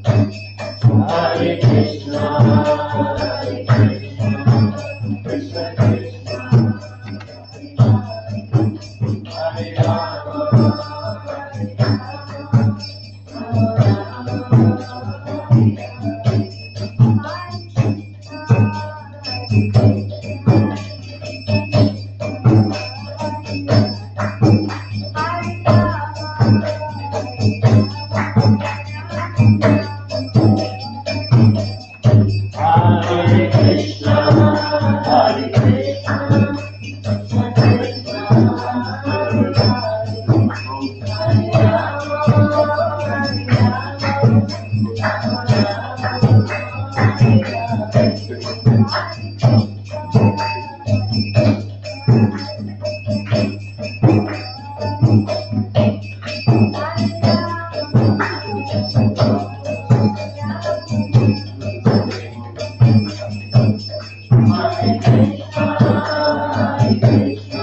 Hare Krishna, Hare Krishna, Krishna Krishna, Hare Rama, Hare Krishna, Hare Krishna, Hare Rama, Hare Krishna, Hare Krishna,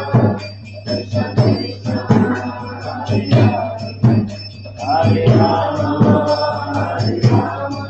Krishna Krishna, Hare Rama, Hare Rama,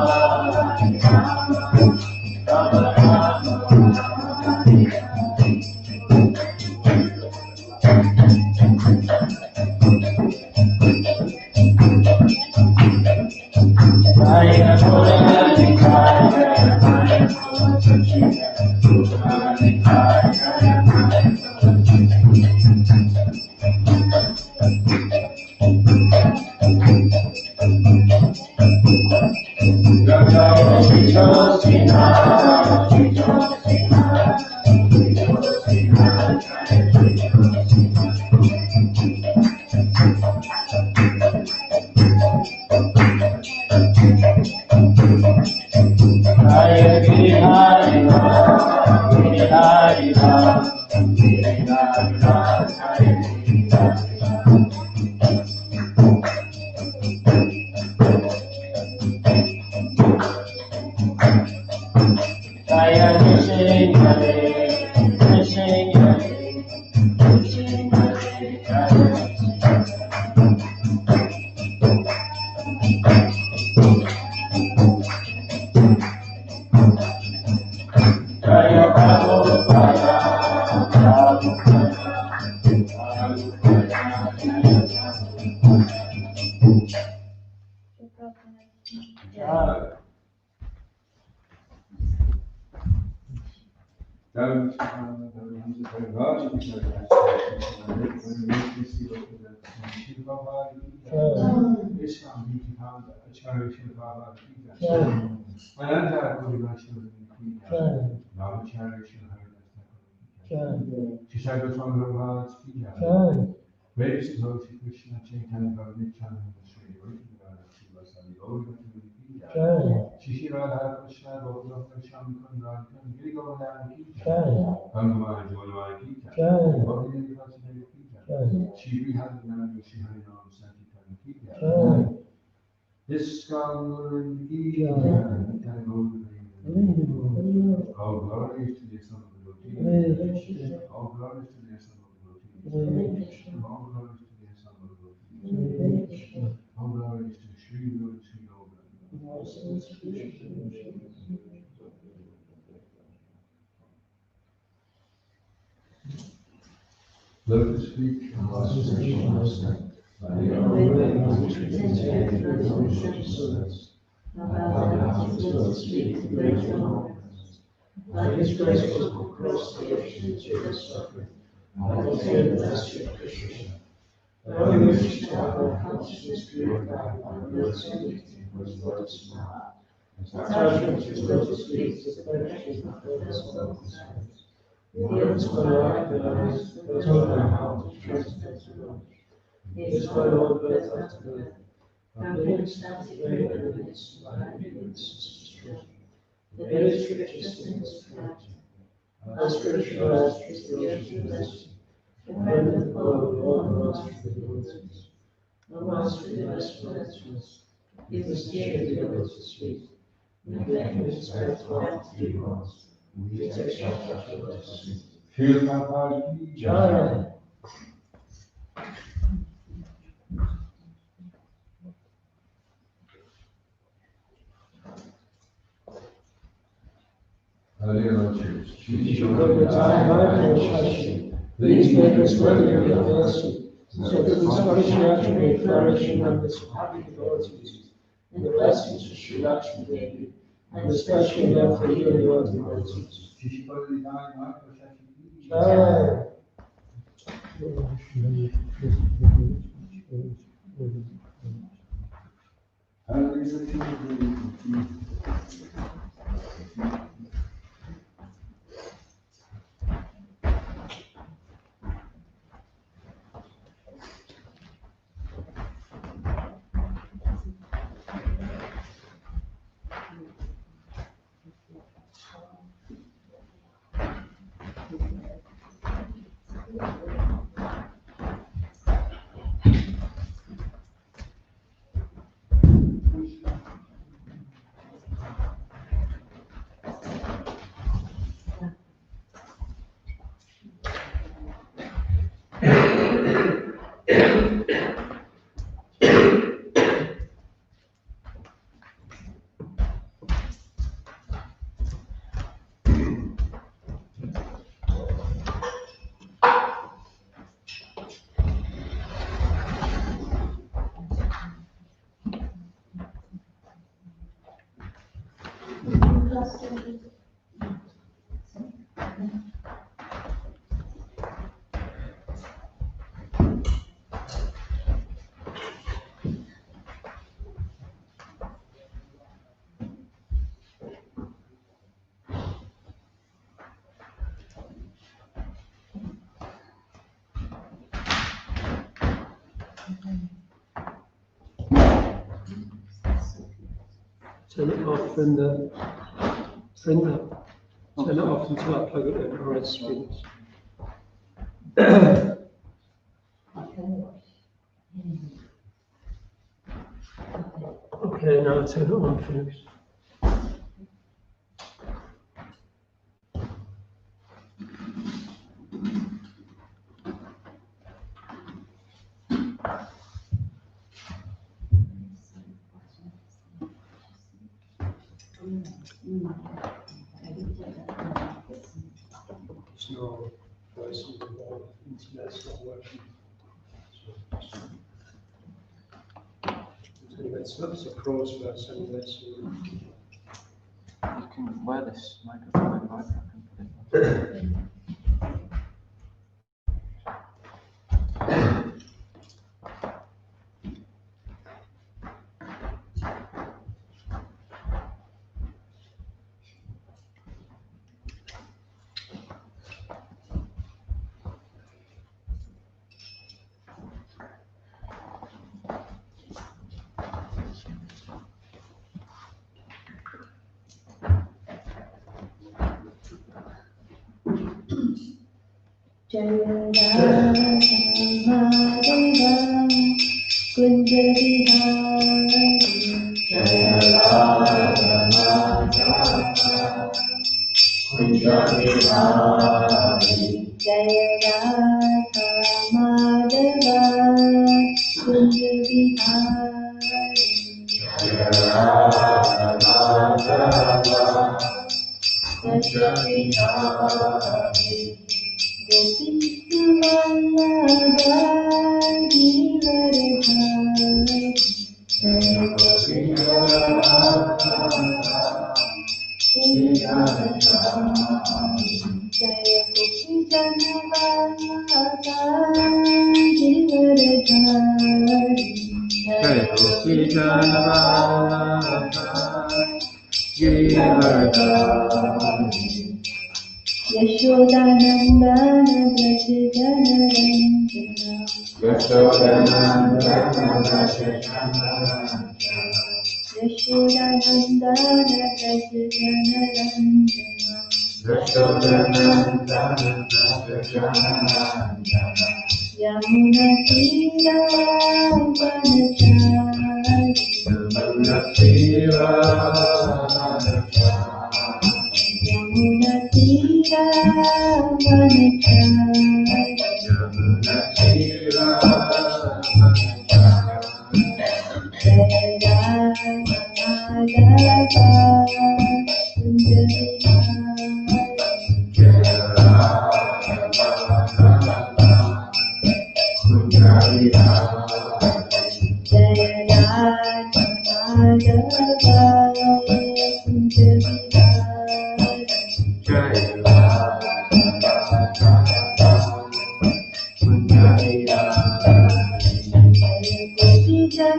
Rama Lotus feet and lotus feet and lotus feet. By His graceful cross the ocean to the suffering, by His head blessed Krishna. By which our consciousness purified by words and meeting was lotus heart. Attachment to lotus feet is the perfection of the gospel. The ends my life and eyes, those my heart, trust and love. He is my Lord, birth after birth. Thou makest us great enemies by ignorance destroy. The very scriptures in his character. How spiritualized is the ocean blessing, the friend of all the master of the worlds. O master, give us words to us, give us ear to be able to speak. Neglect and respect back to you once. We take shelter of your blessing. Feel my body. Jaya. Please make us worthy of your mercy, so that we spiritually may flourish in numbers of happy devotees, and the blessings of Sri Lakshmi Devi, and especially love for you and your devotees. Jai. Turn it off and turn it off until I plug it in, or else screens. Okay, now turn it on, folks. There's no voice on the wall, the internet's not working. Anyway, it's not a pros verse anyway, so. You can wear this microphone right back and put it on. Yashodanandana Braj Janaranjana Yashodanandana Braj Janaranjana Yashodanandana Braj Janaranjana Yashodanandana Braj Janaranjana Yamuna Tira Vanachari Yamuna Tira Yamuna Tira Vanachari Yamuna Tira Jaya Madhava Sundari Jaya Sundari Jaya Madhava Sundari Gopi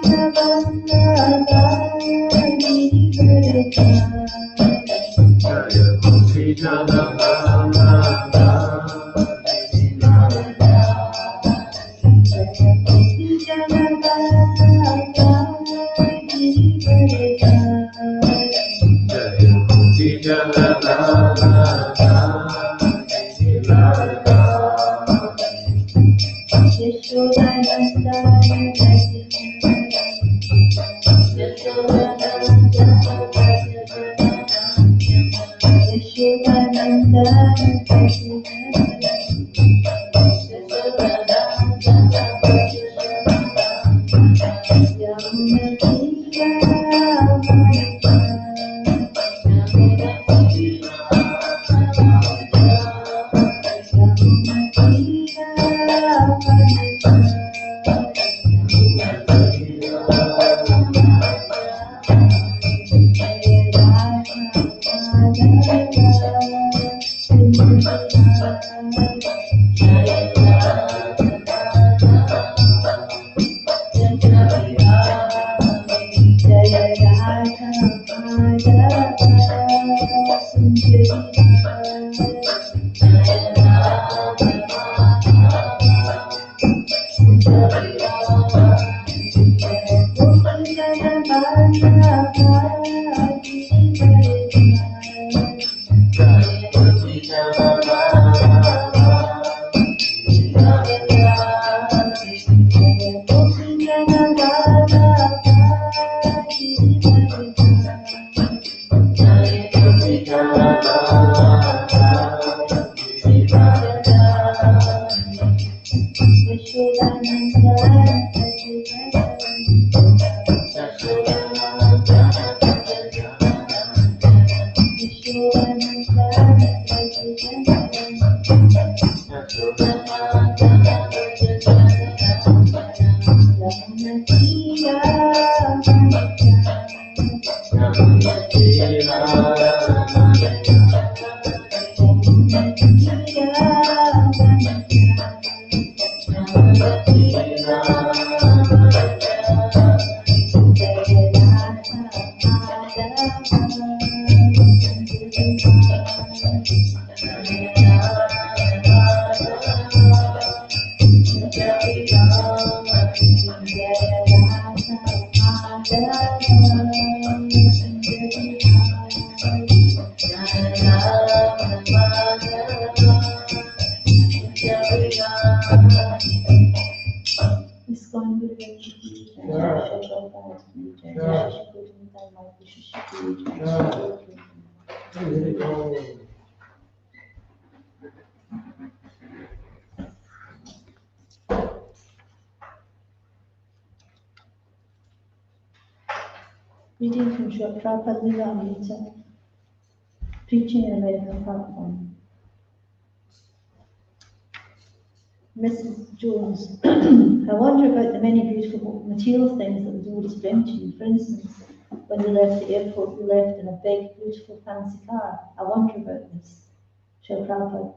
Janavallabha Reading from Sri Prabhupada Lila Amrita, preaching in American platform. Mrs. Jones, I wonder about the many beautiful material things that was always bring to you. For instance, when you left the airport, you left in a big, beautiful, fancy car. I wonder about this. Sri Prabhupada.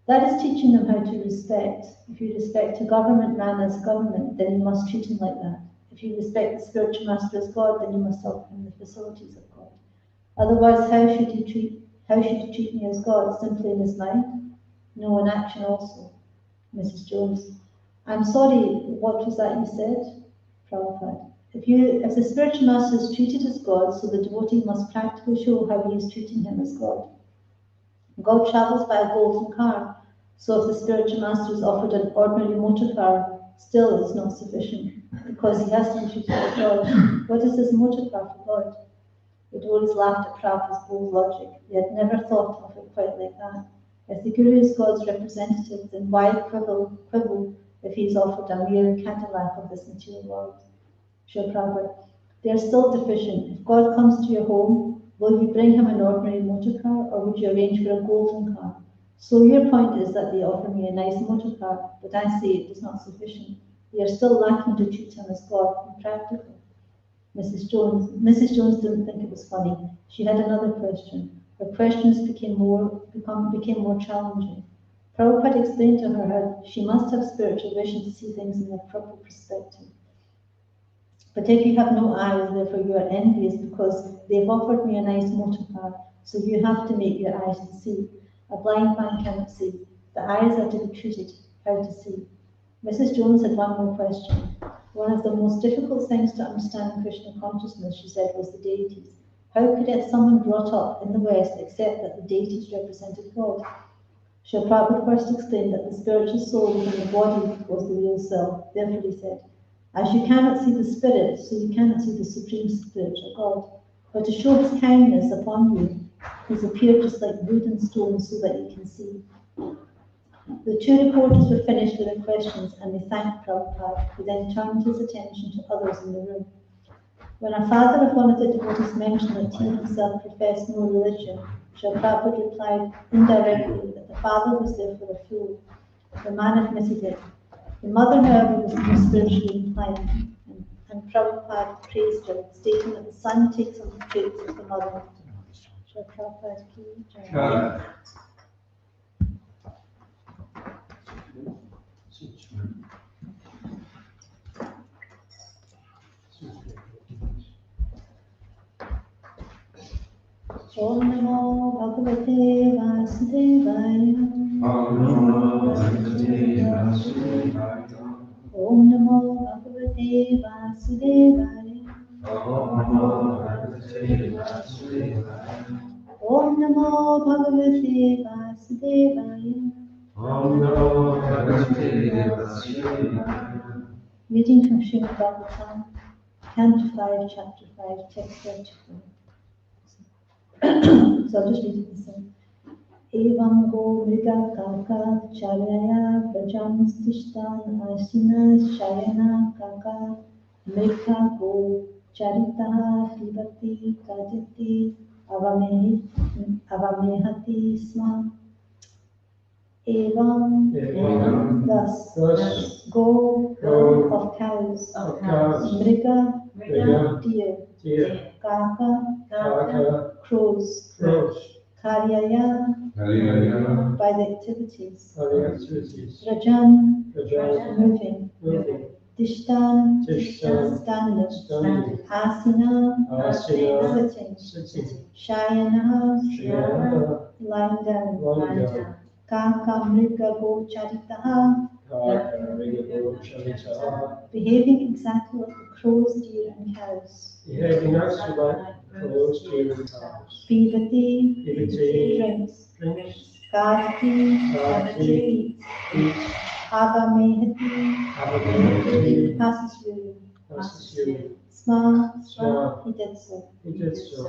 That is teaching them how to respect. If you respect a government man as government, then you must treat him like that. If you respect the spiritual master as God, then you must offer him the facilities of God. Otherwise, how How should he treat me as God? Simply in his mind? No, in action also. Mrs. Jones. I'm sorry, what was that you said? Prabhupada. If the spiritual master is treated as God, so the devotee must practically show how he is treating him as God. God travels by a golden car, so if the spiritual master is offered an ordinary motor car, still it's not sufficient, because he has to be treated as God. What is this motor car for God? The devotees laughed at Prabhupada's bold logic. They had never thought of it quite like that. If the Guru is God's representative, then why quibble if he is offered a mere Cadillac of this material world? Srila Prabhupada, they are still deficient. If God comes to your home, will you bring him an ordinary motor car, or would you arrange for a golden car? So your point is that they offer me a nice motor car, but I say it is not sufficient. They are still lacking to treat him as God and practical. Mrs. Jones didn't think it was funny. She had another question. Her questions became more challenging. Prabhupada explained to her how she must have spiritual vision to see things in their proper perspective. But if you have no eyes, therefore you are envious because they've offered me a nice motor car, so you have to make your eyes to see. A blind man cannot see. The eyes are to be treated, how to see. Mrs. Jones had one more question. One of the most difficult things to understand in Krishna consciousness, she said, was the deities. How could someone brought up in the West accept that the deities represented God? Srila Prabhupada first explained that the spiritual soul within the body was the real self. Therefore he said, as you cannot see the spirit, so you cannot see the supreme spiritual God. But to show his kindness upon you, he's appeared just like wood and stone so that you can see. The two reporters were finished with their questions and they thanked Prabhupada, who then turned his attention to others in the room. When a father of one of the devotees mentioned that he himself professed no religion, Srila Prabhupada replied indirectly that the father was therefore a fool. The man admitted it. The mother, however, was more spiritually inclined, and Prabhupada praised her, stating that the son takes on the traits of the mother. Srila Prabhupada ki jai. Om Namo Bhagavate Vasudevaya. Om Namo Bhagavate Vasudevaya. Om Namo Bhagavate Vasudevaya. Om Namo Bhagavate Vasudevaya. Om Namo Bhagavate Vasudevaya. Om Namo Bhagavate Vasudevaya. Reading from Srimad Bhagavatam, Canto 5, Chapter 5, Text 34. So I'll just read it the same. Evam go mriga kaka charyaya brajam stishtan asina shayana kaka mriga go charitaha pibati kajati avamehati sma. Evam thus go of cows, mriga deer, kaka crows, karyaya by the activities, rajan moving, dishtan standing, asina sitting, shayana lying down, kaka mriga go charitaha behaving exactly like the crows, deer and cows. Behaving actually like crows, deer and cows. Pibati drinks, Gayati eats, Avamehati passes urine, Sma he did so.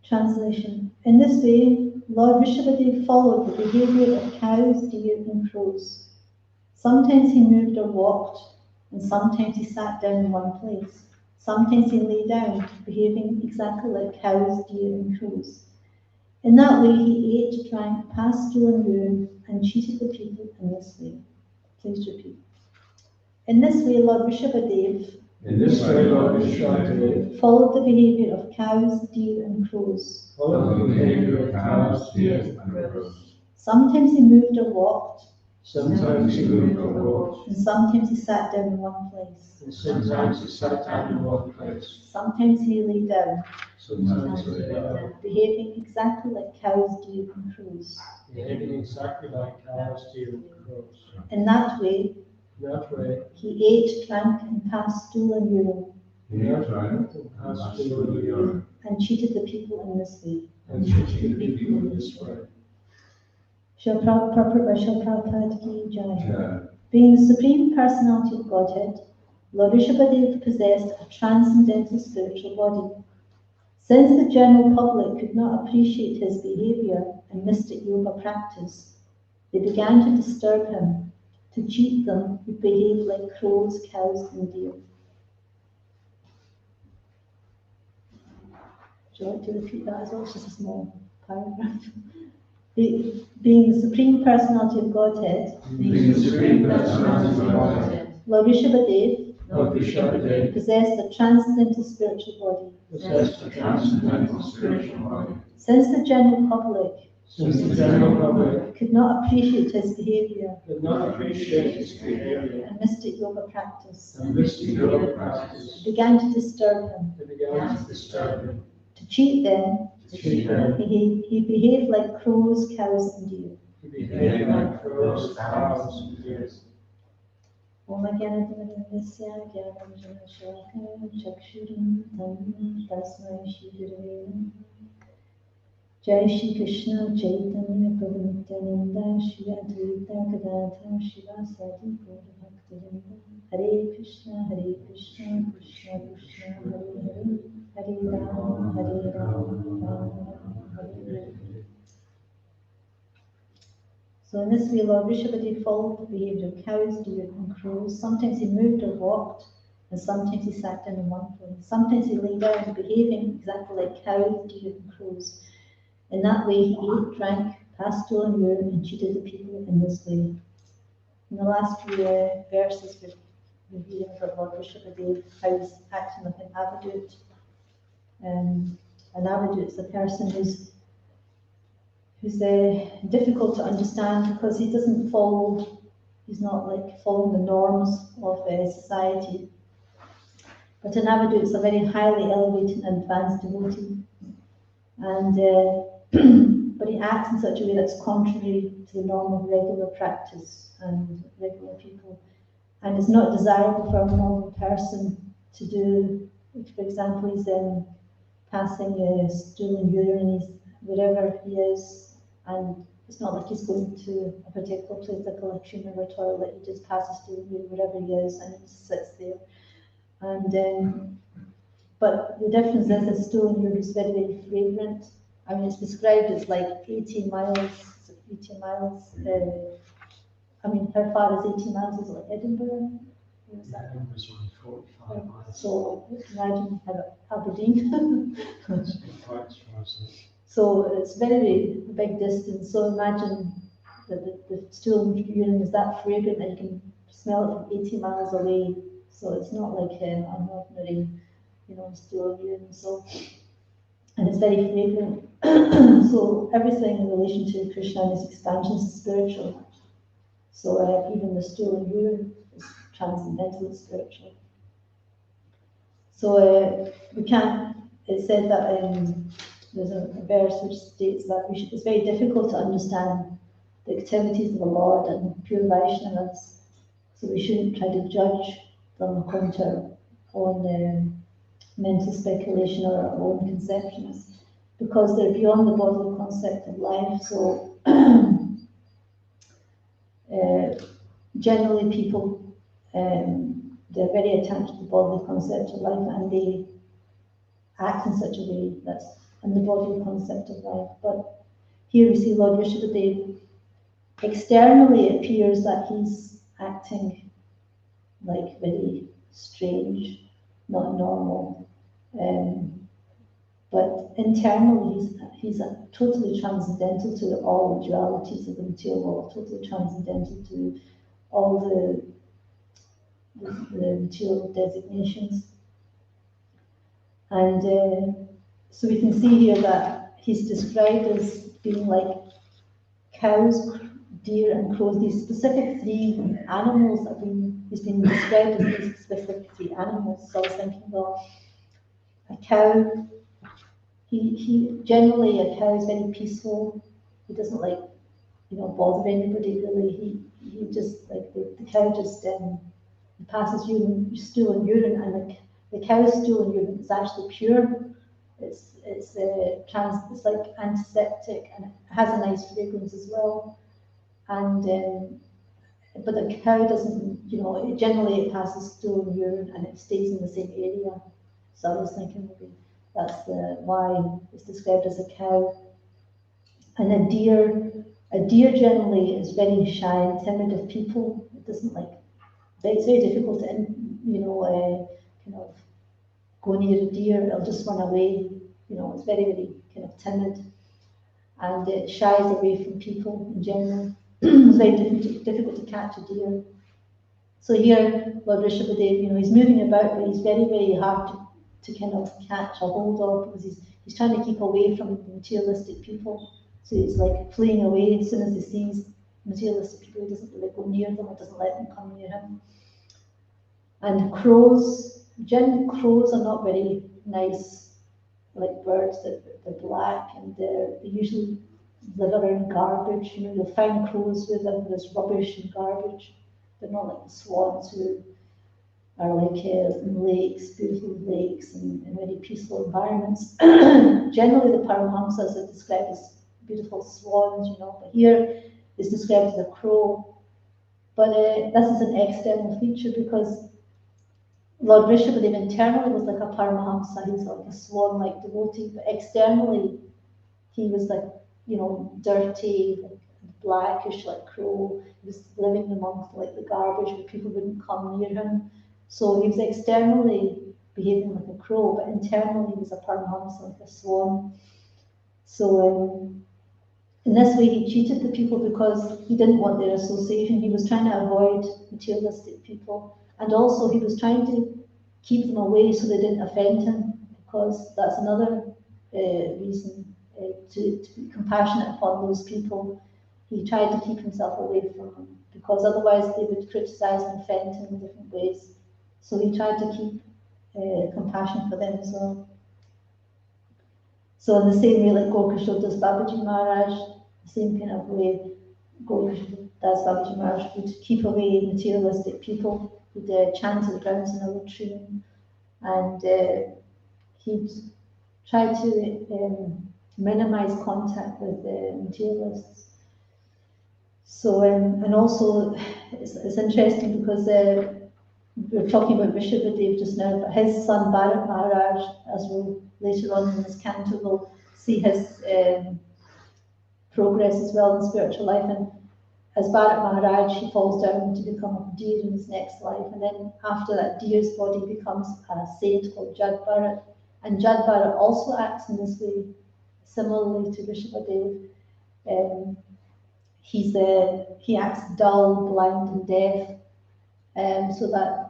Translation. In this way, Lord Rishabhadev followed the behavior of cows, deer and crows. Sometimes he moved or walked, and sometimes he sat down in one place. Sometimes he lay down, behaving exactly like cows, deer and crows. In that way he ate, drank, passed through and urine, and treated the people in this way. Please repeat. In this way, Lord Rishabhadev followed the behavior of cows, deer and crows. Sometimes he moved or walked, and sometimes he sat down in one place. Sometimes he lay down, behaving exactly like cows, deer, and crows. behaving exactly like cows, deer, and crows. In that way, He he ate, drank, and passed stool and urine, ate, drank, and passed stool and urine, and cheated the people in this way. and treated the people in this way. Srila Prabhupada Ki Jai. Being the Supreme Personality of Godhead, Lord Rishabhadev possessed a transcendental spiritual body. Since the general public could not appreciate his behavior and mystic yoga practice, they began to disturb him, to cheat them who behaved like crows, cows, and deer. Would you like to repeat that as well? It's just a small paragraph. Being the Supreme Personality of Godhead, Being the Supreme Personality of Godhead, Lord Rishabhadev Lord Rishabhadev possessed a transcendental spiritual body. possessed a transcendental spiritual body. Since the general public Since the general public could not appreciate his behavior could not appreciate his behavior and mystic yoga practice, and mystic yoga practice, it began to disturb him. they began to disturb him. To cheat them, To cheat them, he behaved like crows, cows, and deer. he behaved like crows, cows, and deer. Om Gyanadvaradasya Gyananjanashakam Chakshuram Tam Tasmai Shri Gurave Namaha. Jai Shri Krishna Chaitanya Prabhu Nityananda Shri Advaita Gadadhar Shivasadi Gaura Bhaktivinoda. Hare Krishna Krishna Krishna Hare Hare Ram Ram Ram Hare Hare. So in this way, Lord Rishabhadev followed the behavior of cows, deer, and crows. Sometimes he moved or walked, and sometimes he sat down in one place. Sometimes he lay down, behaving exactly like cows, deer, and crows. In that way, he ate, drank, passed stool and urine, and cheated the people in this way. In the last few verses, we're hearing about Lord Rishabhadev, how he's acting like an avadut. An avadut is a person who's difficult to understand because he doesn't follow, he's not like following the norms of society. But an avadut is a very highly elevated and advanced devotee. And but he acts in such a way that's contrary to the norm of regular practice and regular people. And it's not desirable for a normal person to do. For example, he's passing stool and urine, he's wherever he is, and it's not like he's going to a particular place like a latrine or a toilet. He just passes through wherever he is and he just sits there. And but the difference is that stool and urine is very, very fragrant. I mean, it's described as like 80 miles. I mean, how far is 80 miles? Is it like Edinburgh? Where is that? Edinburgh's only 45 miles. So imagine Aberdeen. Quite fast. So it's very big distance. So imagine that the stool and urine is that fragrant that you can smell it from 80 miles away. So it's not like an ordinary, stool and urine. So, and it's very fragrant. So everything in relation to Krishna and his expansion is spiritual. So even the stool and urine is transcendental and spiritual. So we can't. It said that. There's a verse which states that it's very difficult to understand the activities of the Lord and pure Vaishnavas, so we shouldn't try to judge them according to our own mental speculation or our own conceptions, because they're beyond the bodily concept of life. So generally people, they're very attached to the bodily concept of life and they act in such a way that's in the bodily concept of life. But here we see Lord Rishabhadev, externally it appears that he's acting like very strange, not normal. But internally he's totally transcendental to all the dualities of the material world, totally transcendental to all the material designations. And so we can see here that he's described as being like cows, deer, and crows. These specific three animals he's been described as these specific three animals. So I was thinking, well, a cow he generally, a cow is very peaceful. He doesn't like, bother anybody really. He just, like, the cow just passes urine, stool and urine, and the cow's stool and urine is actually pure. It's like antiseptic, and it has a nice fragrance as well. And but the cow doesn't, generally it passes stool and urine, and it stays in the same area. So I was thinking maybe that's why it's described as a cow. And a deer generally is very shy and timid of people. It doesn't like. It's very difficult to, kind of go near a deer. It'll just run away. It's very, very kind of timid, and it shies away from people in general. It's very difficult to catch a deer. So here, Lord Rishabhadev, he's moving about, but he's very, very hard to kind of catch a hold of, because he's trying to keep away from materialistic people. So he's like fleeing away as soon as he sees materialistic people. He doesn't really go near them, or doesn't let them come near him. And generally crows are not very nice, like birds. They're black, and they usually live around garbage. You'll find crows where there's rubbish and garbage. They're not like the swans who are like in lakes, beautiful lakes, and very peaceful environments. Generally, the Paramahamsas are described as beautiful swans, but here it's described as a crow. But this is an external feature, because Lord Rishabhadev internally was like a Paramahamsa. He was like a swan-like devotee, but externally he was like, dirty, like blackish, like crow. He was living amongst like the garbage where people wouldn't come near him. So he was externally behaving like a crow, but internally he was a Paramahamsa, like a swan. So in this way he cheated the people, because he didn't want their association. He was trying to avoid materialistic people, and also he was trying to keep them away so they didn't offend him, because that's another reason to be compassionate upon those people. He tried to keep himself away from them, because otherwise they would criticize and offend him in different ways. So he tried to keep compassion for them as well. So in the same way, like Gokashodas Das Babaji Maharaj, the same kind of way, Gokashodas Das Babaji Maharaj would keep away materialistic people. He'd chant to the grounds in a latrine, and he'd try to minimize contact with materialists. So, and also it's interesting, because we're talking about Rishabhadev just now, but his son Bharat Maharaj, as we'll later on in this canto, will see his progress as well in spiritual life. And as Bharat Maharaj, he falls down to become a deer in his next life, and then after that deer's body becomes a saint called Jad Bharat. And Jad Bharat also acts in this way, similarly to Rishabhadev. He acts dull, blind, and deaf, so that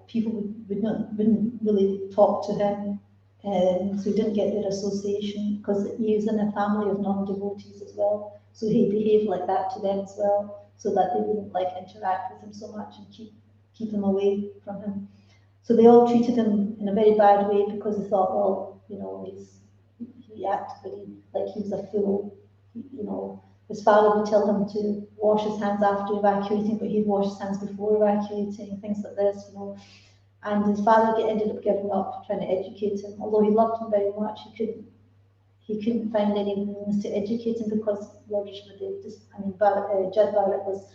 people wouldn't really talk to him, so he didn't get their association, because he was in a family of non-devotees as well. So he behaved like that to them as well, so that they wouldn't like interact with him so much and keep him away from him. So they all treated him in a very bad way, because they thought, well, he acted very like he was a fool. His father would tell him to wash his hands after evacuating, but he'd wash his hands before evacuating, things like this, And his father ended up giving up trying to educate him. Although he loved him very much, he couldn't find any means to educate him, because Lord Rishabhadev, Jad Bharat was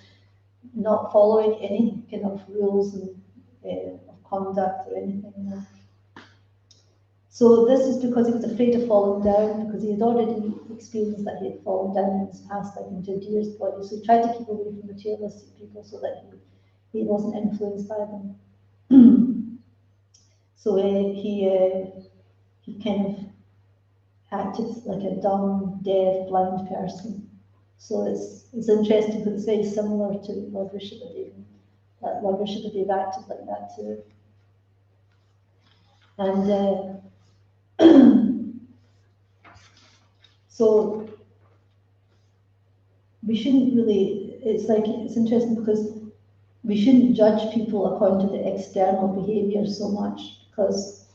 not following any kind of rules and of conduct or anything. So this is because he was afraid of falling down, because he had already experienced that he had fallen down in his past life into a deer's body. So he tried to keep away from materialistic people so that he wasn't influenced by them. So he kind of acted like a dumb, deaf, blind person. So it's interesting, because it's very similar to Lord Rishabhadev. That Lord Rishabhadev acted like that too. And so we shouldn't really, it's interesting, because we shouldn't judge people according to the external behavior so much, because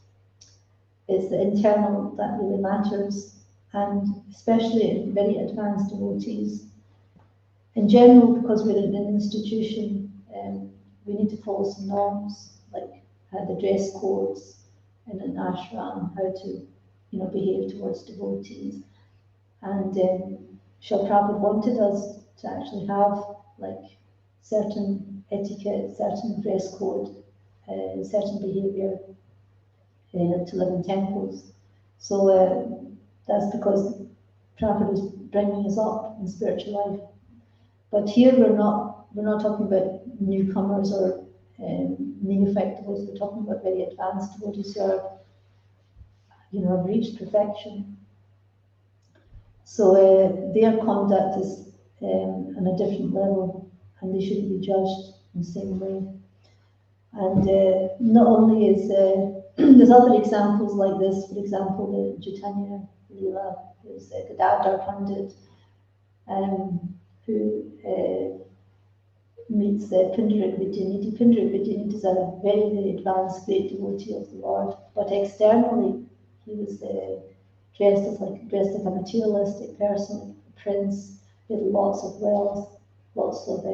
it's the internal that really matters, and especially in very advanced devotees. In general, because we're in an institution, we need to follow some norms, like the dress codes in an ashram, how to, behave towards devotees. And Srila Prabhupada wanted us to actually have like certain etiquette, certain dress code, certain behaviour to live in temples. So that's because Prabhupada was bringing us up in spiritual life. But here we're not talking about newcomers or neophyte devotees. We're talking about very advanced devotees who are, have reached perfection. So their conduct is on a different level, and they shouldn't be judged in the same way. And not only is there's other examples like this. For example, the Chaitanya Leela, there's Gadadhar Pandit, who meets Pindarik Vidyanidhi. Pindarik Vidyanidhi is a very, very advanced, great devotee of the Lord, but externally he was dressed like a materialistic person, a prince, with lots of wealth, lots of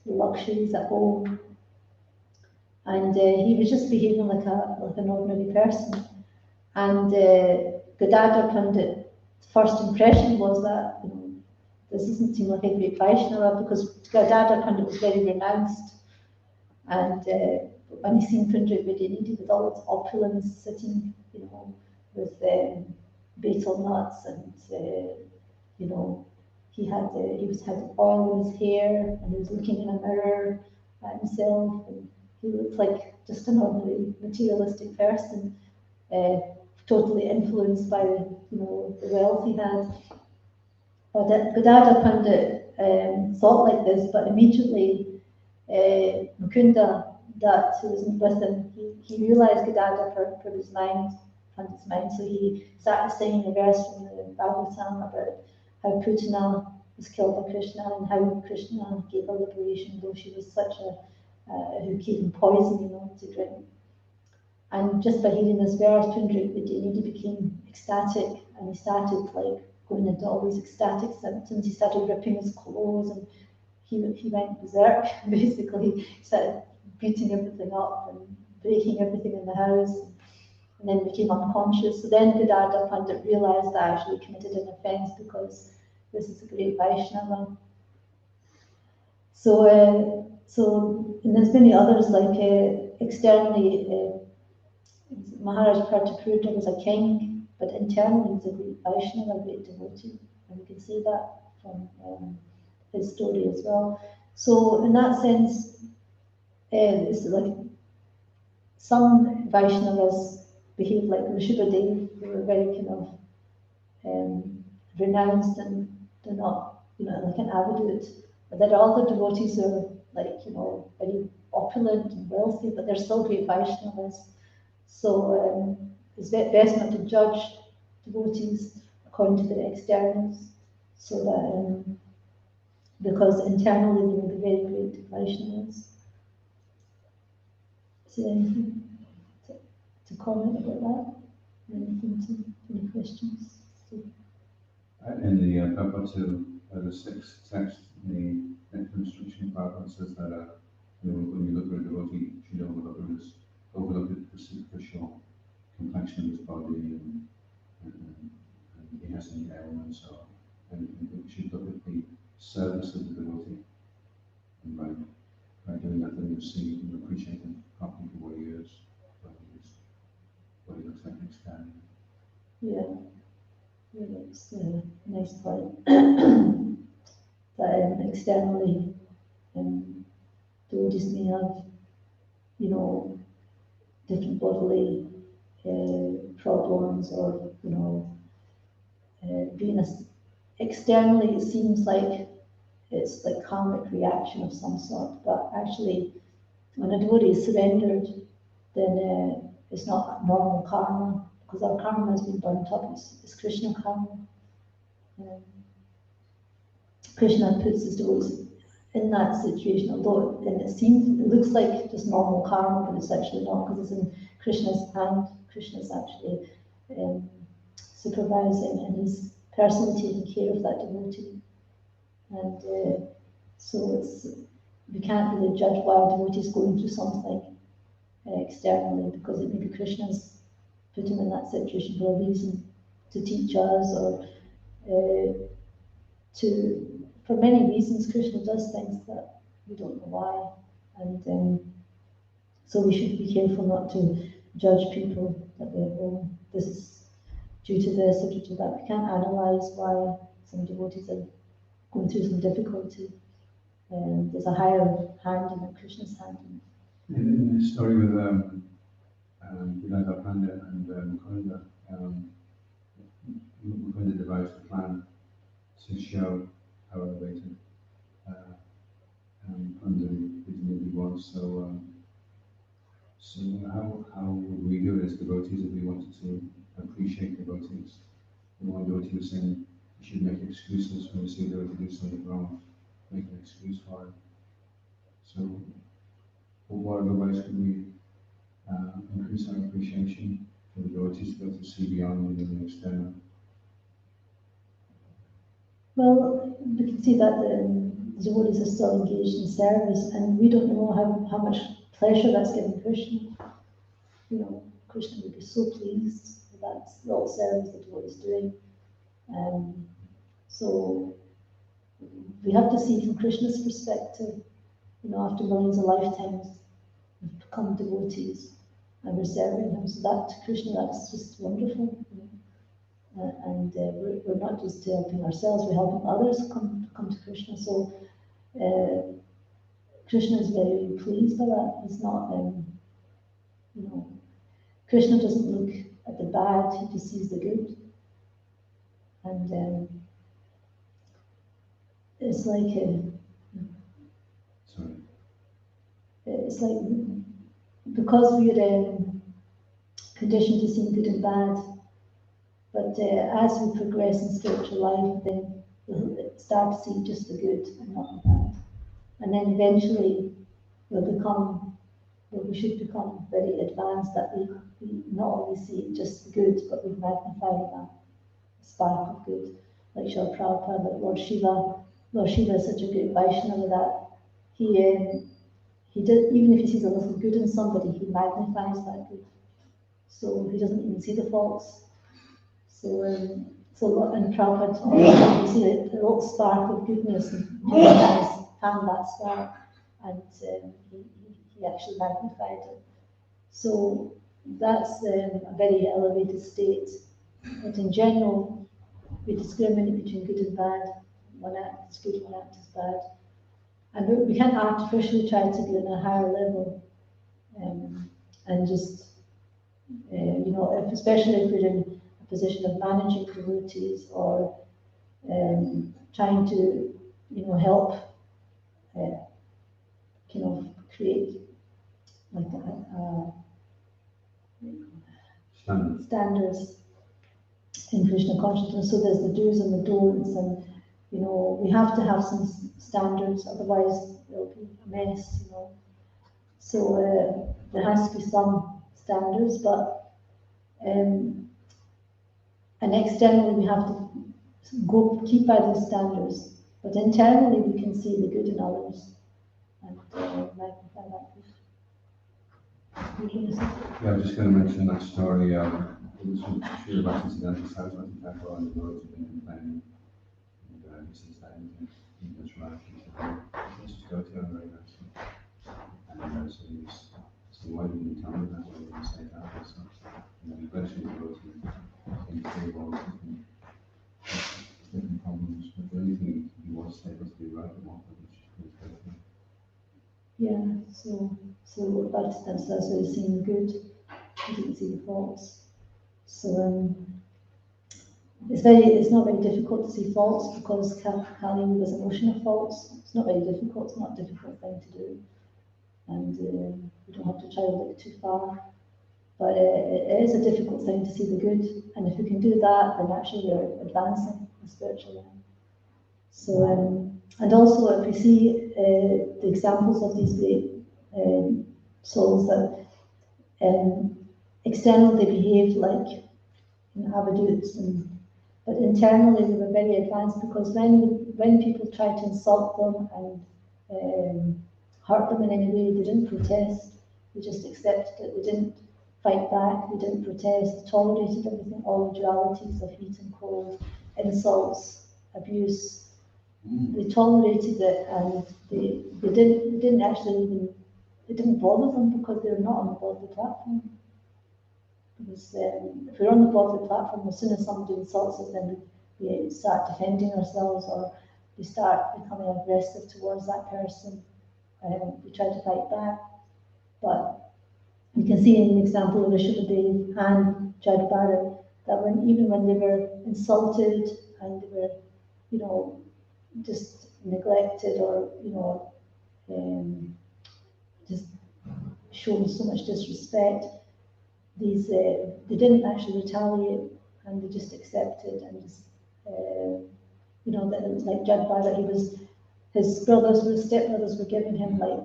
luxuries at home, and he was just behaving like an ordinary person. And Gadadhar Pandit, first impression was that this doesn't seem like a great Vaishnava, because Gadadhar Pandit was very renounced, and when he seen Pindarik Vidyanidhi with all its opulence, sitting, with betel nuts, and he had oil in his hair, and he was looking in a mirror at himself, and he looked like just an ordinary materialistic person, totally influenced by the wealth he had. But Gadadhar Pandit thought like this, but immediately Mukunda, that who was with him, he realized Gadadhar put his mind, Pandit's mind, so he started singing a verse from the Bhagavatam about how Putana was killed by Krishna, and how Krishna gave her liberation, though she was such who gave him poison, to drink. And just by hearing this verse, Pindarik Vidyanidhi became ecstatic, and he started going into all these ecstatic symptoms. He started ripping his clothes, and he went berserk. Basically, he started beating everything up and breaking everything in the house, and then became unconscious. So then Gadadhar Pandit realized that I actually committed an offense, because this is a great Vaishnava. So and there's many others, like externally, Maharaj Pratapurta was a king, but internally he was a great Vaishnava, a great devotee, and we can see that from his story as well. So in that sense, it's like some Vaishnavas behave like Rishabhadev, who were very kind of renounced, and they're not, like an avadut. But there are other devotees who are like, very opulent and wealthy, but they're still great Vaishnavas. So it's best not to judge devotees according to their externals, so that because internally they will be very great Vaishnavas. Is there anything to comment about that? Any questions? In the Bhagavatam, the sixth text, the next instruction Bhagavatam says that when you look at a devotee, you should overlook the superficial complexion of his body, and he has any ailments, and we should look at the service of the devotee. And by doing that, then you'll see and appreciate him properly for what he is, what he looks like externally. Yeah, that's a nice point. That externally, devotees may have, different bodily problems, or externally it seems like it's like karmic reaction of some sort, but actually when a devotee is surrendered, then it's not normal karma, because our karma has been burnt up. It's Krishna karma. Krishna puts his devotees in that situation, although it looks like just normal karma, but it's actually not, because it's in Krishna's hand. Krishna is actually supervising and he's personally taking care of that devotee. And so we can't really judge why a devotee is going through something externally, because it may be Krishna's put him in that situation for a reason, to teach us, or for many reasons. Krishna does things that we don't know why, and so we should be careful not to judge people that this is due to this or due to that. We can't analyse why some devotees are going through some difficulty. There's a higher hand in Krishna's hand. In the story with Vinodha Pandit and Mukunda, Mukunda devised a plan to show how elevated Pandit was. So how would we do it as devotees if we wanted to appreciate devotees? The one devotee was saying you should make excuses when you see a devotee do something wrong, make an excuse for it. So what other ways can we increase our appreciation for the devotees to be able to see beyond the external? Well, we can see that the devotees are still engaged in service, and we don't know how much pleasure that's giving Krishna. You know, Krishna would be so pleased with that little service the devotee is doing. So we have to see from Krishna's perspective. You know, after millions of lifetimes, we've become devotees and we're serving him. So that to Krishna, that's just wonderful. You know? And we're not just helping ourselves, we're helping others come to Krishna. So Krishna is very pleased by that. He's not, you know, Krishna doesn't look at the bad, he just sees the good. And it's like it's like, because we're conditioned to see good and bad, but as we progress in spiritual life, then we'll start to see just the good and not the bad. And then eventually we should become very advanced, that we not only see just the good, but we magnify that spark of good. Like Srila Prabhupada, like Lord Shiva. Lord Shiva is such a good Vaishnava that he did, even if he sees a little good in somebody, he magnifies that good. So he doesn't even see the faults. So and Prabhupada, you see a little spark of goodness, and he has found that spark, and he actually magnified it. So that's a very elevated state. But in general, we discriminate between good and bad. One act is good, one act is bad. And we can't artificially try to be on a higher level and just, you know, especially if we're in a position of managing devotees or trying to, you know, help kind of create like standards in Krishna consciousness. So there's the do's and the don'ts, and you know, we have to have some standards, otherwise it'll be a mess, you know. So there has to be some standards, but and externally we have to keep by those standards, but internally we can see the good in others and magnify that good. Yeah, I'm just going to mention that story. It was from Srila Bhakti Saraswati Thakur on the road to been complaining. And he says that he was right. He said, let's just go to him very nicely. And so he was, so why didn't you tell me that? Why didn't you say that? So, and then eventually he goes and through all different problems. But the only thing he was able to do right at one point was just go to him. Yeah, so that's what he's seeing the good. He didn't see the faults. So it's not very difficult to see faults, because Kali was an ocean of faults. It's not very difficult. It's not a difficult thing to do, and you don't have to try to look too far. But it is a difficult thing to see the good, and if we can do that, then actually we're advancing in spiritual life. So and also if we see the examples of these great souls that externally they behaved like abadutes, but internally they were very advanced, because when people tried to insult them and hurt them in any way, they didn't protest, they just accepted it, they didn't fight back, they didn't protest, they tolerated everything, all the dualities of heat and cold, insults, abuse. They tolerated it, and they didn't actually even, it didn't bother them, because they were not on the bodily platform. Because if we're on the bodily platform, as soon as somebody insults us, then we start defending ourselves, or we start becoming aggressive towards that person. We try to fight back. But you can see in the example of Rishabhadev and Judge Barrett that even when they were insulted and they were, just neglected, or, just shown so much disrespect, they didn't actually retaliate, and they just accepted, and just, that it was like Judge Barrett, his stepbrothers were giving him like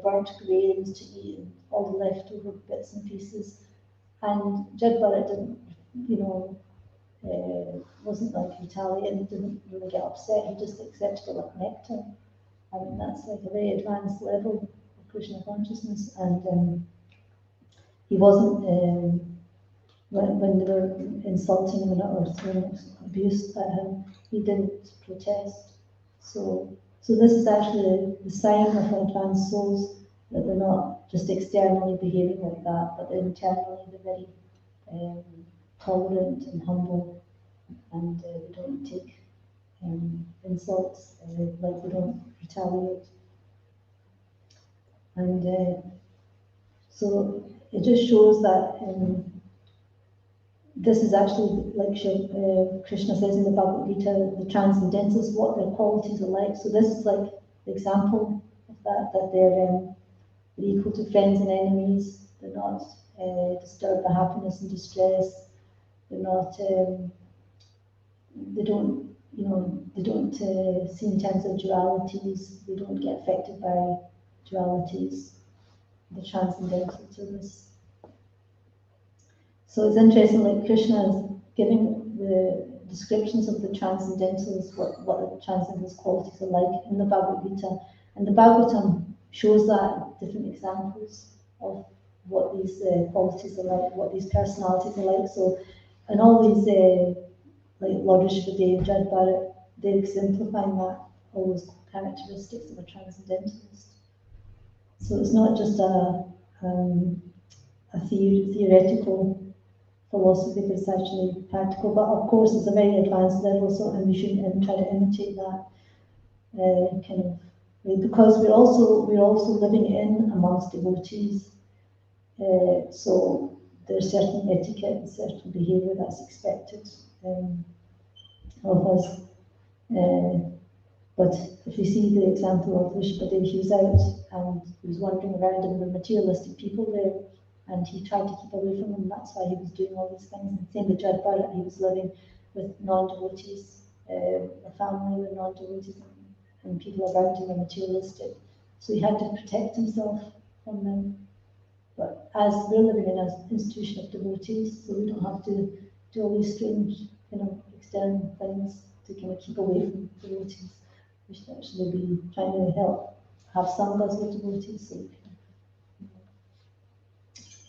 burnt grains to eat and all the leftover bits and pieces, and Judge Barrett didn't, wasn't like retaliating, didn't really get upset, he just accepted it like nectar. I mean, that's like a very advanced level of Krishna consciousness, and he wasn't, when they were insulting him or throwing abuse at him, he didn't protest. So this is actually the sign of advanced souls, that they're not just externally behaving like that, but internally they're very tolerant and humble, and they don't take insults, like they don't retaliate. And so it just shows that this is actually, like Krishna says in the Bhagavad Gita, the transcendentals, what their qualities are like. So this is like the example of that they're equal to friends and enemies. They're not disturbed by happiness and distress. They're not, they don't see in terms of dualities. They don't get affected by dualities. The transcendental to this. So it's interesting, like Krishna is giving the descriptions of the transcendentals, what the transcendental qualities are like in the Bhagavad Gita. And the Bhagavatam shows that different examples of what these qualities are like, what these personalities are like. So, and all these, like Lord Rishabhadev, Judge Barrett, they're exemplifying that, all those characteristics of a transcendentalist. So it's not just a theoretical philosophy, that's actually practical, but of course it's a very advanced level, so, and we should try to imitate that kind of way, because we're also living in amongst devotees, so there's certain etiquette and certain behaviour that's expected of us. But if you see the example of Rishabhadev, he was out and he was wandering around, and there were materialistic people there, and he tried to keep away from them. That's why he was doing all these things. And same with Judge Barrett, he was living with non-devotees, a family with non-devotees, and people around him were materialistic. So he had to protect himself from them. But as we're living in an institution of devotees, so we don't have to do all these strange, external things to kind of keep away from devotees. We should actually be trying to help have sanghas with devotees, so we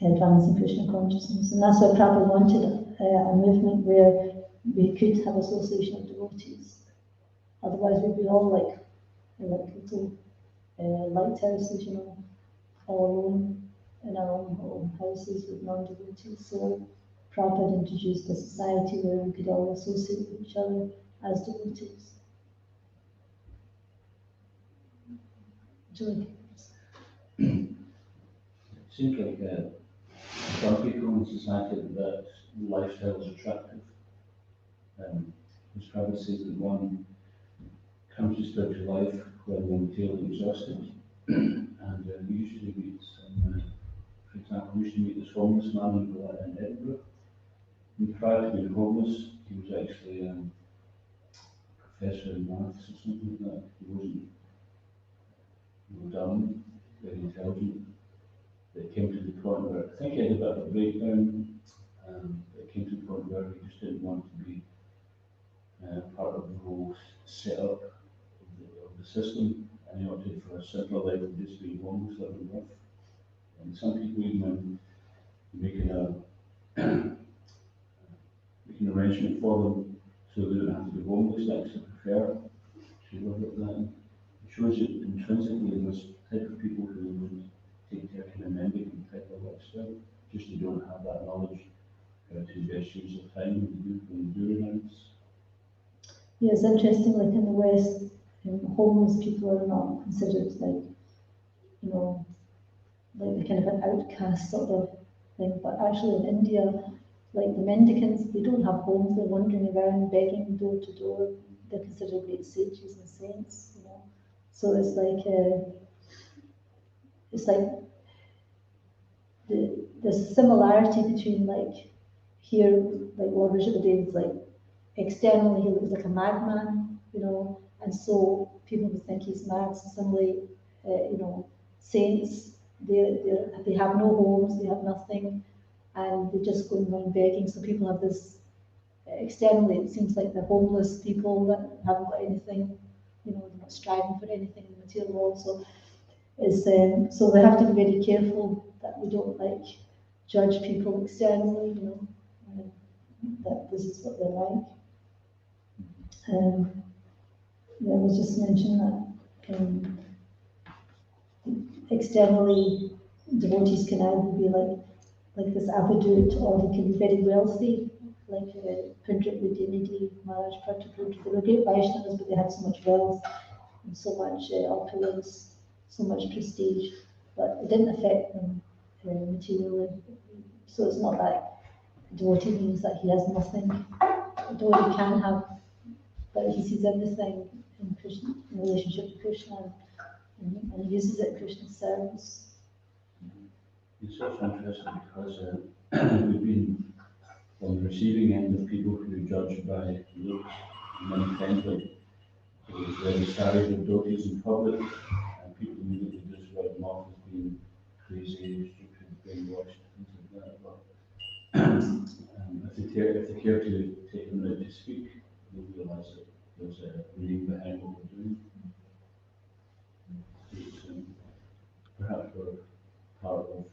can advance in Krishna consciousness. And that's why Prabhupada wanted a movement where we could have association of devotees. Otherwise we'd be all like little lighthouses, all alone in our own houses with non-devotees. So Prabhupada introduced a society where we could all associate with each other as devotees. Joy. It seems like some people in society that lifestyle is attractive. As Prabhupada says that one comes to spiritual life when they're materially exhausted, and we usually meet some, for example, we used to meet this homeless man in Edinburgh. And prior to being homeless, he was actually a professor in maths or something like that. He wasn't dumb, very intelligent. it came to the point where I think he had a bit of a breakdown. It came to the point where he just didn't want to be part of the whole setup of the system, and he opted for a simpler life of just being homeless, living with. And some people even making making arrangement for them so they don't have to be homeless. They actually prefer to live like that. And it shows you intrinsically in this type of people who would take their kind of mendicant type of lifestyle, just they don't have that knowledge to best use of time when they do renounce. Yeah, it's interesting, like in the West, homeless people are not considered like, like the kind of an outcast sort of thing. But actually in India, like the mendicants, they don't have homes, they're wandering around begging door to door. They're considered great sages and saints, So it's like there's a similarity between like here, like Lord Bishop David's like externally he looks like a madman, and so people would think he's mad. So similarly, saints, they have no homes, they have nothing, and they just go around begging. So people have this, externally it seems like they're homeless people that haven't got anything, they're not striving for anything in the material world. So so we have to be very careful that we don't like judge people externally, that this is what they're like. I was just mentioning that externally devotees can either be like this avadut, or they can be very wealthy, like Pandit Vidyanidhi, Maharaj Pratapurti. They were great Vaishnavas, but they had so much wealth and so much opulence, so much prestige, but it didn't affect them materially. So it's not that devotee means that he has nothing. A devotee can have, but he sees everything in Krishna, in relationship to Krishna, and he uses it in Krishna's service. It's also interesting because we've been on the receiving end of people who judge by looks many times, like it was very started with devotees in public, and people immediately just write them off as being crazy, stupid, brainwashed, things like that. But if they care to take a minute to speak, they'll realise that there's a meaning behind what we're doing. Perhaps we're part of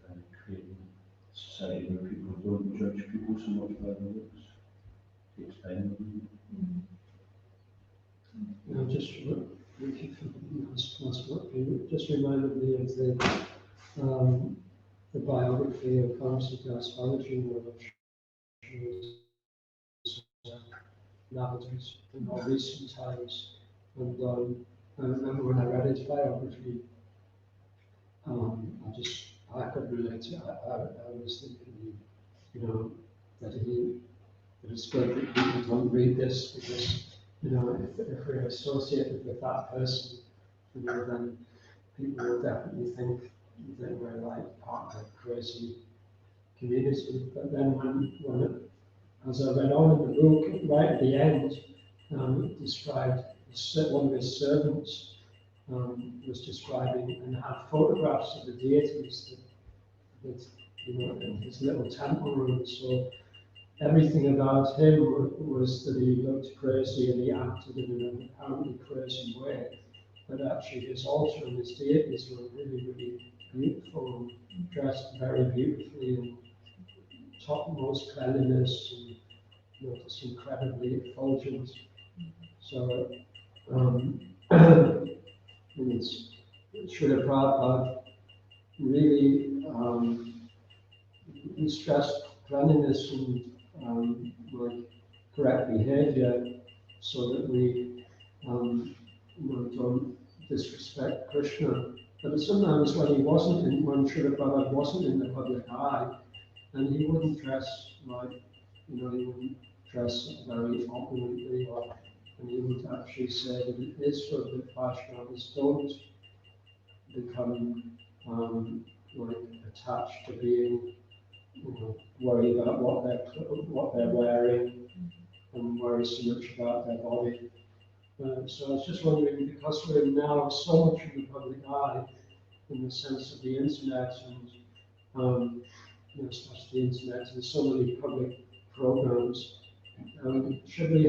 creating a society where people don't judge people so much by their looks. It takes time. Just just reminded me of the biography of Kamsidas Balaji, which was nowadays in more recent times. And I remember when I read his biography, I could relate to it. I was thinking, that it's good that people don't read this, because, if we're associated with that person, then people will definitely think that we're like part of a crazy community. But then as I read on in the book, right at the end, it described one of his servants was describing and had photographs of the deities that in his little temple room. So everything about him was that he looked crazy and he acted in an apparently crazy way. But actually his altar and his deities were really, really beautiful and dressed very beautifully in topmost cleanliness and just incredibly effulgent. So Srila Prabhupada really he stressed cleanliness and correct behavior, so that we don't disrespect Krishna. But sometimes when Srila Prabhupada wasn't in the public eye, and he wouldn't dress he wouldn't dress very opulently, and he would actually say that it is so that Vaishnavas don't become attached to being, worried about what they're wearing, and worry so much about their body. So I was just wondering, because we're now so much in the public eye, in the sense of the internet especially the internet and so many public programs. Should we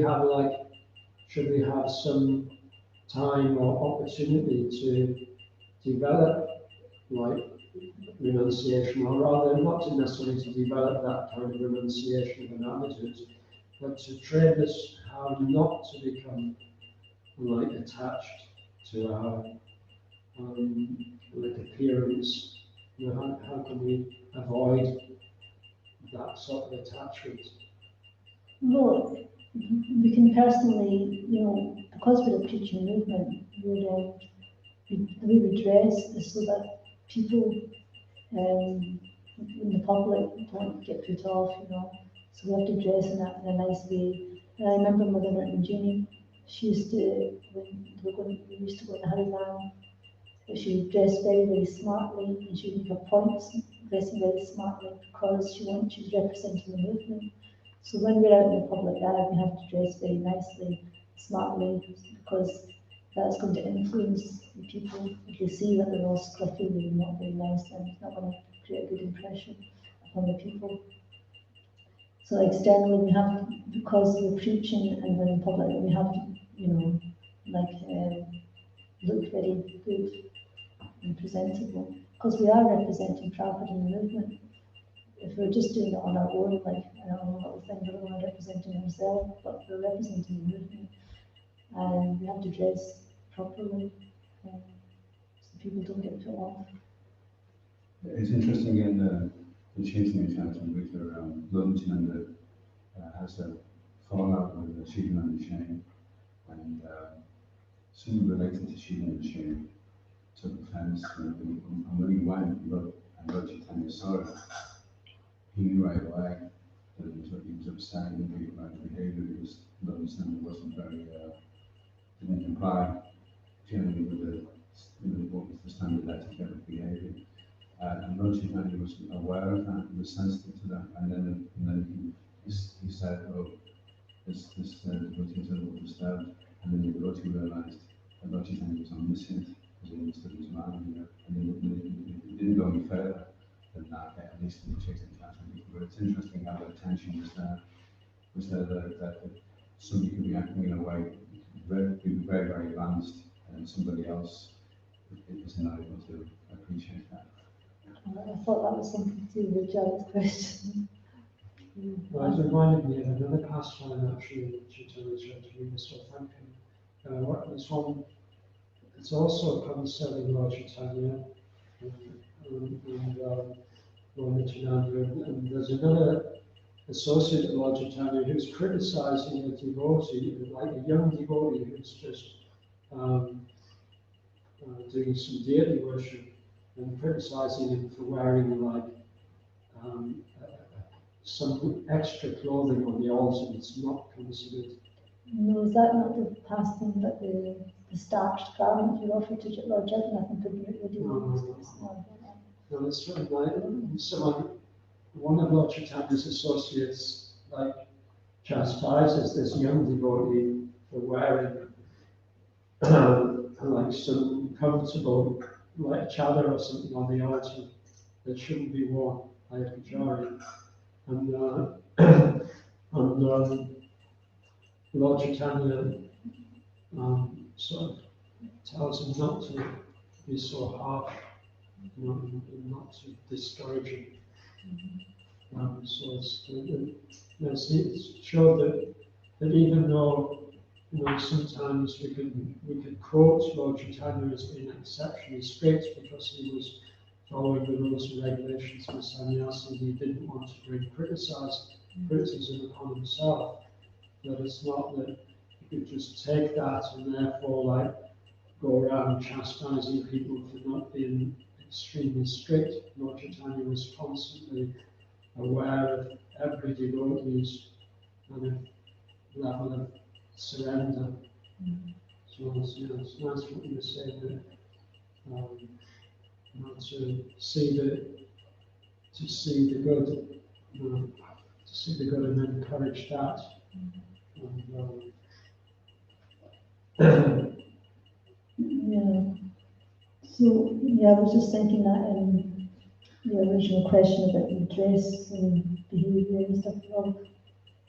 have some time or opportunity to develop like renunciation, or rather not to necessarily to develop that kind of renunciation of an attitude, but to train us how not to become like attached to our like appearance. How can we avoid that sort of attachment? Well, we can personally, because we're a preaching movement, the way we dress is so that people in the public don't get put off, So we have to dress in a nice way. And I remember Mother Martin Jeannie, she used to, we used to go in a Harivan, but she would dress very, very smartly, and she would make her points dressing very smartly because she was representing the movement. So when we're out in the public eye, we have to dress very nicely, smartly, because that's going to influence the people. If they see that they're all scruffy, they're not very nice, then it's not going to create a good impression upon the people. So externally, we have, because we're preaching and we're in public, we have to, look very good and presentable, because we are representing Prabhupada in the movement. If we're just doing it on our own, like our own little thing, we're not representing ourselves, but we're representing the movement. And we have to dress properly so people don't get put off. It's interesting in the Chaitanya chapter with Lord Nityananda has a fallout with Shivananda Shane, and someone related to Shivananda Shane took offense, and when he went and Lord Chaitanya saw it, he knew right away that he was upset with people about the behaviour because Lord Nityananda wasn't very, didn't comply generally with what was the standard etiquette of behaviour. And Lord Chaitanya was aware of that, was sensitive to that, and then he said, "Oh, this devotee is a little disturbed," and then the devotee realised that Lord Chaitanya was omniscient, because he understood his mind, and then it didn't go any further than that, at least in the Chaitanya chapter. But it's interesting how the tension was there that somebody could be acting in a way very, very advanced, and somebody else is not able to appreciate that. I thought that was something to do with Jared's question. Well, it reminded me of another pastime actually in Chaitanya Charitamrita, so thank you. This one, it's also concerning Lord Chaitanya and Lord Nityananda, and there's another associate of Lord Chaitanya who's criticizing a devotee, like a young devotee who's just doing some deity worship, and criticizing him for wearing like some extra clothing on the altar that's not considered. No, is that not the pastime that the starched garment you offer to Lord Jagannath and put the No, it's sort of like one of Lord Chaitanya's associates like chastises this young devotee for wearing like some comfortable like chadar or something on the altar that shouldn't be worn by a pujari. And Lord Chaitanya sort of tells him not to be so harsh, and not to discourage him. So it's showed that even though sometimes we could quote Lord Chaitanya as being exceptionally strict because he was following the rules and regulations of sannyas and he didn't want to bring criticism upon himself. That it's not that you could just take that and therefore like go around chastising people for not being extremely strict. Lord Chaitanya was constantly aware of every devotee's kind of level of surrender. So it's nice what you say that to see the good, to see the good and encourage that. Yeah. So I was just thinking that your original question about the dress and behaviour and stuff, well,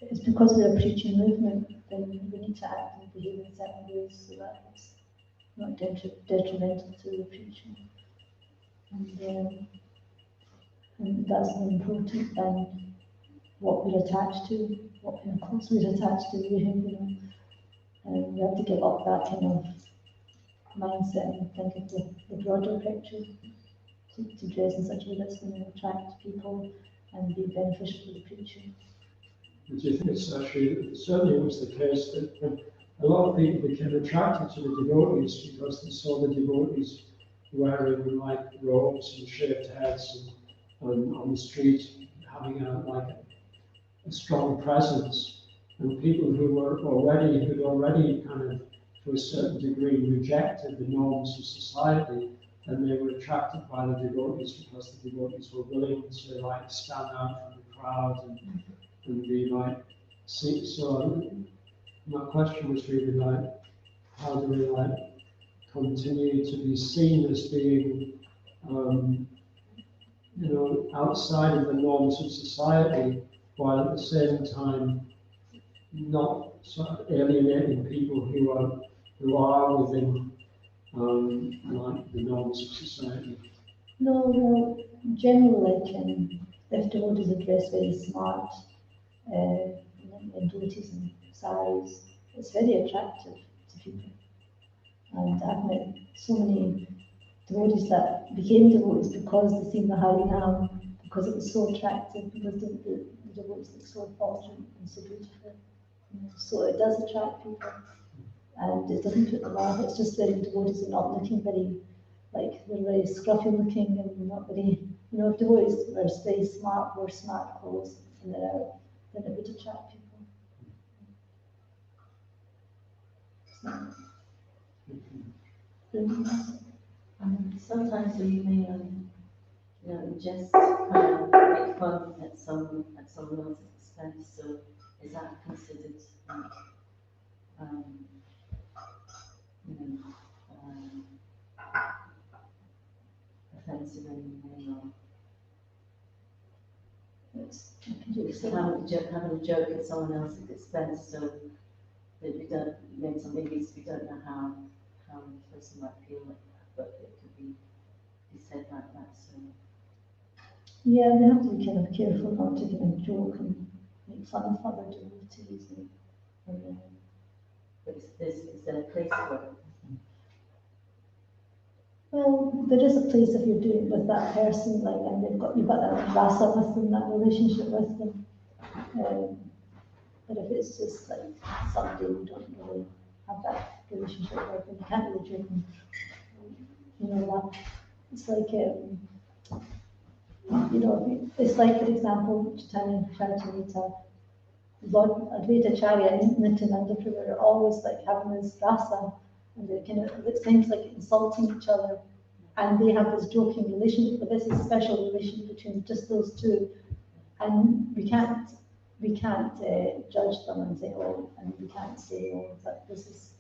it's because we're a preaching movement, then we need to act and behave in certain ways so that it's not detrimental to the preaching. And that's more important than what we're attached to, what kind of clothes we're attached to, you know. And we have to give up that kind of mindset and think of the broader picture, to dress in such a way that's going to attract people and be beneficial to the preacher. Do you think it's actually, certainly was the case that a lot of people became attracted to the devotees because they saw the devotees wearing like robes and shaved heads and on the street having a strong presence, and people who who'd already kind of to a certain degree rejected the norms of society, and they were attracted by the devotees because the devotees were willing to like stand out from the crowd and be like see. So my question was really like, how do we like continue to be seen as being outside of the norms of society, while at the same time not sort of alienating people who are within like the norms of society? No, well, generally, like, if devotees are dressed very smart, in dhotis and saris, it's very attractive to people. And I've met so many devotees that became devotees because they seen the Harinam, because it was so attractive, because the devotees look so effulgent and so beautiful. So it does attract people, and it doesn't put them off. It's just that the devotees are not looking very, like, they're very scruffy looking and not very, if devotees are very smart, wear smart clothes, and they're out, then it would attract people. Sometimes we may, just kind of make fun at someone else's expense. So is that considered, offensive in any way? It's having a joke at someone else's expense, so that we don't, maybe we don't know how the person might feel like that, but it could be said like that. So Yeah, we have to be kind of careful not to kind of joke and make fun of other devotees. but is there a place for it? Well, there is a place if you're doing it with that person, like, and you've got that rasa with them, that relationship with them. But if it's just like somebody you don't really have that relationship with, and you can't really joke and, that it's like, it's like, for example, Chaitanya Charitamrita, Lord Advaita Acharya and Nityananda Prabhu are always like having this rasa, and they're kind of, it seems like insulting each other, and they have this joking relationship, but this is a special relationship between just those two, and we can't judge them and say, oh, and we can't say, oh, that this is,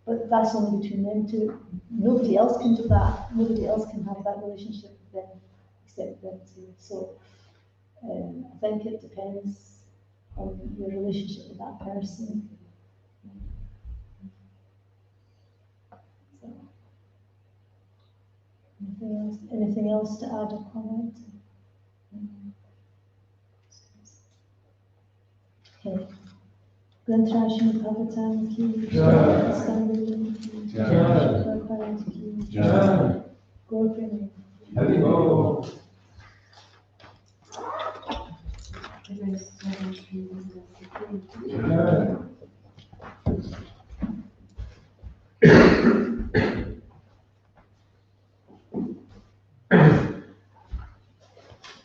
but that's only between them two. Nobody else can do that. Nobody else can have that relationship with them except them two. So I think it depends on your relationship with that person. So, anything else to add or comment? Okay. Srimad Bhagavatam ki jai, Skandavan ki jai, Prabhupada ki jai, Gaur Prema. Hari Bol. Thank you.